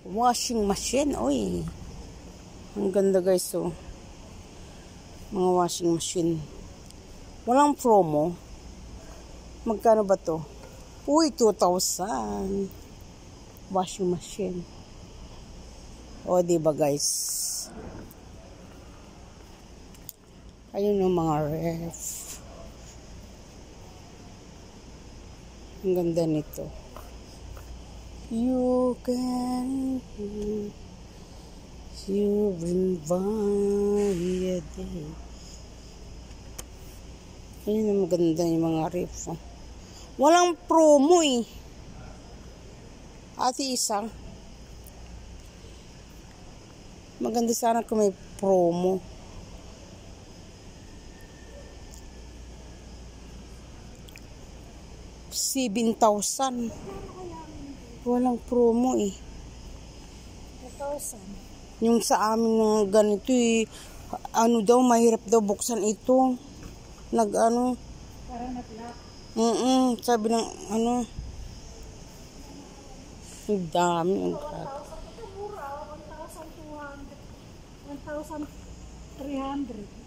Washing machine. Oy. Ang ganda guys, oh. Mga washing machine. Walang promo. Magkano ba to? Uy, 2,000. Washing machine. O, diba guys? Ayun yung mga ref. Ang ganda nito. You can you bring by a day. Ayun ang maganda yung mga ref. Walang promo eh. Ate Isa. Maganda sana kung may promo. $7,000. Walang promo eh. 2,000. Yung sa amin na ganito eh, ano daw, mahirap daw buksan ito. Nag-ano. Parang nag-lock. Sabi ng ano. Ang dami. Ang grabe. 1,200. 1,300.